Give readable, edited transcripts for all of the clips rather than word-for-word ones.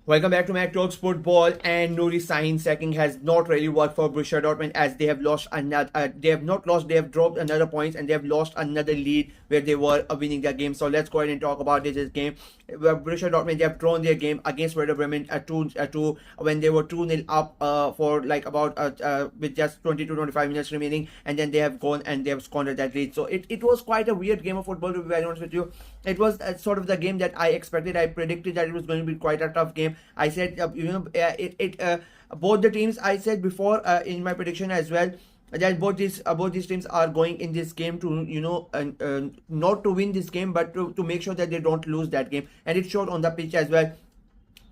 Welcome back to Mac Talks Football. And Nuri Sahin sacking has not really worked for Borussia Dortmund, as they have lost another. They have not lost. They have dropped another points, and they have lost another lead where they were winning their game. So let's go ahead and talk about this game. Where Borussia Dortmund, they have drawn their game against Werder Bremen at 2-2 when they were 2-0 up for like about with just 20 to 25 minutes remaining, and then they have gone and they have squandered that lead. So it was quite a weird game of football, to be very honest with you. It was sort of the game that I expected. I predicted that it was going to be quite a tough game. I said, both the teams. I said before in my prediction as well that both these teams are going in this game to not to win this game, but to make sure that they don't lose that game, and it showed on the pitch as well.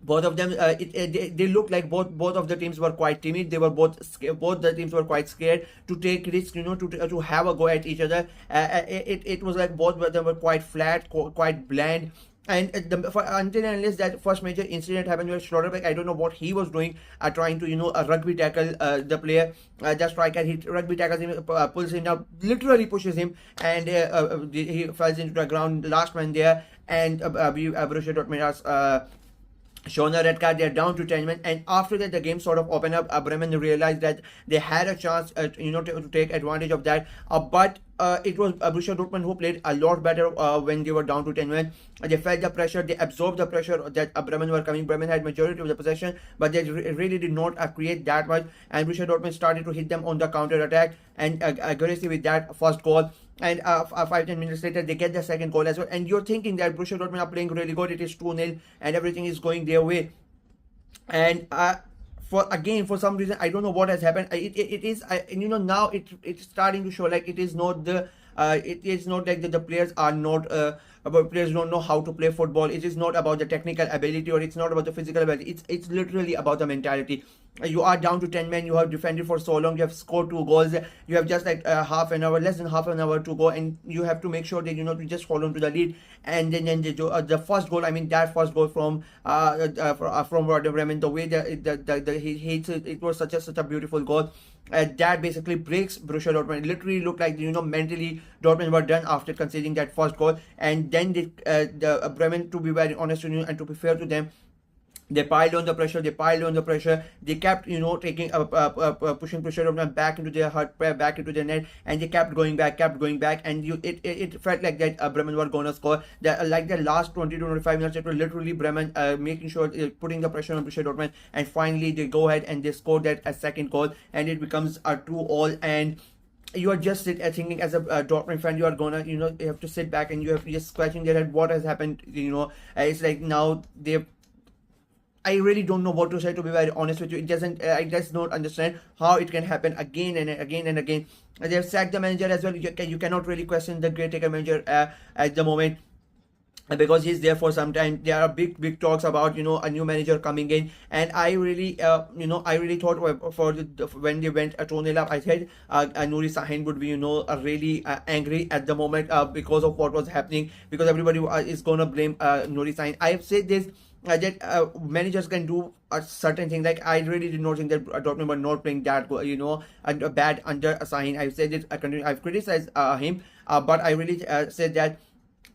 Both of them, they looked like both of the teams were quite timid. They were both the teams were quite scared to take risks, to have a go at each other. It was like both of them were quite flat, quite bland. And until and unless that first major incident happened with Schlotterbeck, I don't know what he was doing, trying to rugby tackle the player. The striker, he rugby tackles him, pulls him down, literally pushes him, and he falls into the ground. Last man there, and Borussia Dortmund has shown a red card. They're down to 10 men, and after that the game sort of opened up. Bremen realized that they had a chance to take advantage of that, but it was Borussia Dortmund who played a lot better when they were down to 10 men. They felt the pressure, they absorbed the pressure that Bremen were coming. Bremen had majority of the possession, but they really did not create that much, and Borussia Dortmund started to hit them on the counter attack and aggressive with that first goal. And 5-10 minutes later they get the second goal as well, and you're thinking that Borussia Dortmund are playing really good. It is 2-0 and everything is going their way, and for some reason I don't know what has happened. It is now it's starting to show like it is not like the players are not about players don't know how to play football. It is not about the technical ability, or it's not about the physical ability. It's literally about the mentality. You are down to 10 men, you have defended for so long, you have scored 2 goals, you have just like less than half an hour to go, and you have to make sure that to just hold on to the lead. And then the first goal, I mean that first goal from Werder Bremen, the way he hits it, it was such a beautiful goal. That basically breaks Borussia Dortmund. It literally looked like mentally Dortmund were done after conceding that first goal, and then the Bremen, to be very honest with you and to be fair to them, they piled on the pressure. They kept, taking pushing pressure of them back into their hut, back into their net, and they kept going back, and it felt like that Bremen were gonna score. Like the last 20 to 25 minutes, it was literally Bremen making sure, putting the pressure on Borussia Dortmund, and finally they go ahead and they score that a second goal, and it becomes a 2-2. And you are just thinking as a Dortmund fan, you are gonna, you have to sit back and you have to just scratching their head. What has happened? It's like now they've. I really don't know what to say, to be very honest with you. It doesn't. I just don't understand how it can happen again and again and again. They have sacked the manager as well. You cannot really question the great manager at the moment, because he's there for some time. There are big talks about a new manager coming in, and I really thought when they went 2-0 up, I said Nuri Sahin would be really angry at the moment because of what was happening, because everybody is gonna blame Nuri Sahin. I have said this, that managers can do a certain thing. Like I really did not think that Dortmund were not playing that bad under Sahin. I've said it. I've criticized him, but I really said that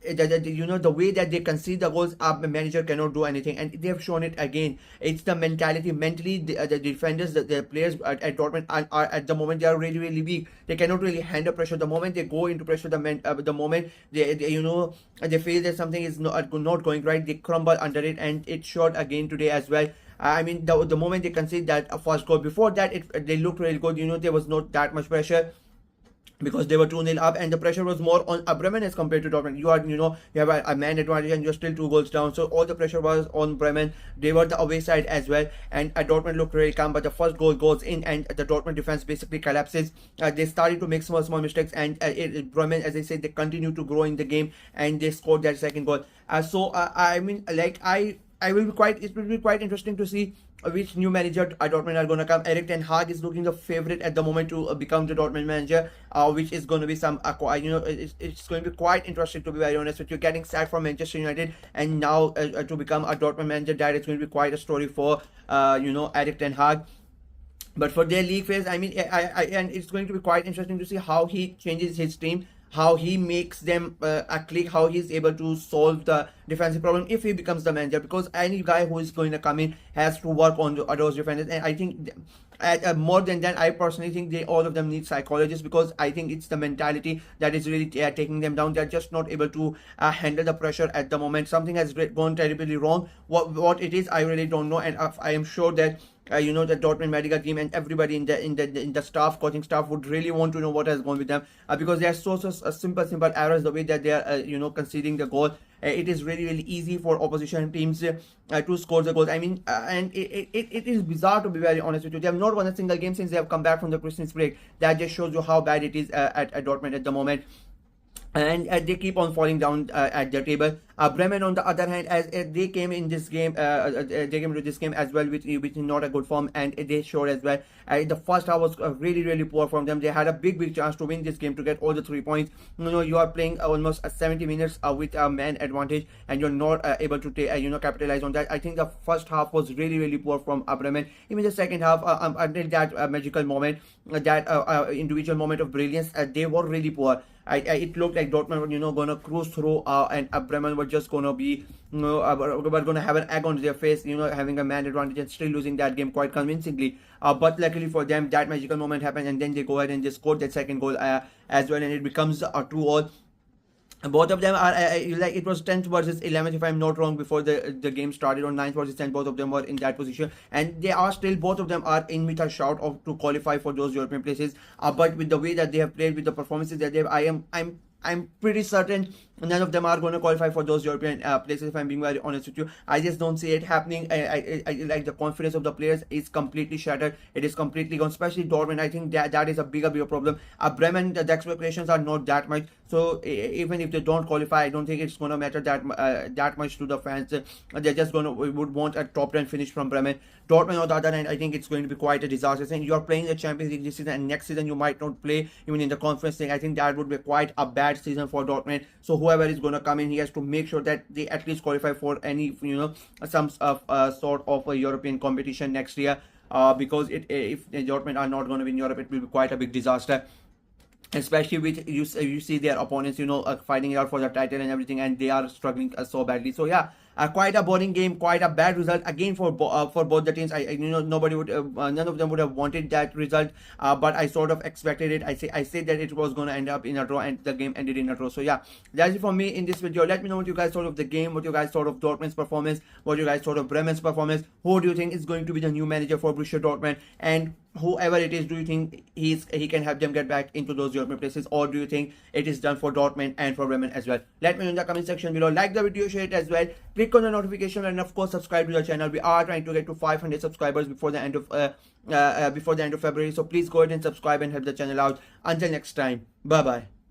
the way that they concede the goals, a manager cannot do anything, and they have shown it again. It's the mentality. Mentally, the defenders, the players at Dortmund are at the moment, they are really weak. They cannot really handle pressure. The moment they go into pressure, the moment they feel that something is not going right, they crumble under it, and it showed again today as well. I mean, the moment they concede that first goal, before that they looked really good. There was not that much pressure, because they were 2-0 up, and the pressure was more on Bremen as compared to Dortmund. You have a man advantage, and you're still 2 goals down, so all the pressure was on Bremen. They were the away side as well, and Dortmund looked really calm, but the first goal goes in, and the Dortmund defense basically collapses. They started to make small mistakes, and Bremen, as I said, they continue to grow in the game, and they scored that second goal. I mean, like it will be quite interesting to see which new manager Dortmund are going to come. Erik ten Hag is looking the favorite at the moment to become the Dortmund manager, which is going to be some it's going to be quite interesting, to be very honest with you. Getting sacked from Manchester United and now to become a Dortmund manager, that is going to be quite a story for Erik ten Hag. But for their league phase, I mean, and it's going to be quite interesting to see how he changes his team. how he makes them a click, how he's able to solve the defensive problem if he becomes the manager, because any guy who is going to come in has to work on those defenders. And I think more than that, I personally think all of them need psychologists, because I think it's the mentality that is really taking them down. They're just not able to handle the pressure at the moment. Something has gone terribly wrong. What it is, I really don't know, and I am sure that the Dortmund medical team and everybody in the staff, coaching staff, would really want to know what has gone with them, because they are so simple errors, the way that they are conceding the goal. It is really easy for opposition teams to score the goals. I mean, and it is bizarre, to be very honest with you. They have not won a single game since they have come back from the Christmas break. That just shows you how bad it is at Dortmund at the moment. And they keep on falling down at the table. Bremen, on the other hand, as they came in this game, they came into this game as well with not a good form, and they showed as well. The first half was really poor from them. They had a big chance to win this game, to get all the 3 points. You are playing almost 70 minutes with a man advantage, and you're not able to capitalize on that. I think the first half was really poor from Bremen. Even the second half, until that magical moment, that individual moment of brilliance, they were really poor. It looked like Dortmund were gonna cruise through, and Bremen were just gonna be were gonna have an egg on their face, having a man advantage and still losing that game quite convincingly. But luckily for them, that magical moment happened, and then they go ahead and just scored that second goal as well, and it becomes a 2-all. Both of them are like, it was 10th versus 11th, if I'm not wrong, before the game started, on 9th versus 10th. Both of them were in that position, and they are still, both of them are in with a shout of to qualify for those European places. But with the way that they have played, with the performances that they have, I'm pretty certain none of them are going to qualify for those European places, if I'm being very honest with you. I just don't see it happening. I like, the confidence of the players is completely shattered. It is completely gone, especially Dortmund. I think that is a bigger problem. Bremen, the expectations are not that much, so even if they don't qualify, I don't think it's going to matter that much to the fans. They're just would want a top 10 finish from Bremen. Dortmund, on the other hand, I think it's going to be quite a disaster. And you're playing the Champions League this season, and next season you might not play even in the conference thing. I think that would be quite a bad season for Dortmund. So whoever is going to come in, he has to make sure that they at least qualify for any some sort of a European competition next year, because if Dortmund are not going to win Europe, it will be quite a big disaster, especially with you see their opponents fighting it out for the title and everything, and they are struggling so badly. So yeah, quite a boring game, quite a bad result again for both the teams. Nobody would none of them would have wanted that result, but I sort of expected it. I said that it was going to end up in a draw, and the game ended in a draw. So yeah, that's it for me in this video. Let me know what you guys thought of the game, what you guys thought of Dortmund's performance, what you guys thought of Bremen's performance. Who do you think is going to be the new manager for Borussia Dortmund? And whoever it is, do you think he can help them get back into those European places, or do you think it is done for Dortmund and for Bremen as well? Let me know in the comment section below. Like the video, share it as well, click on the notification, and of course subscribe to the channel. We are trying to get to 500 subscribers before the end of February, so please go ahead and subscribe and help the channel out. Until next time, bye bye.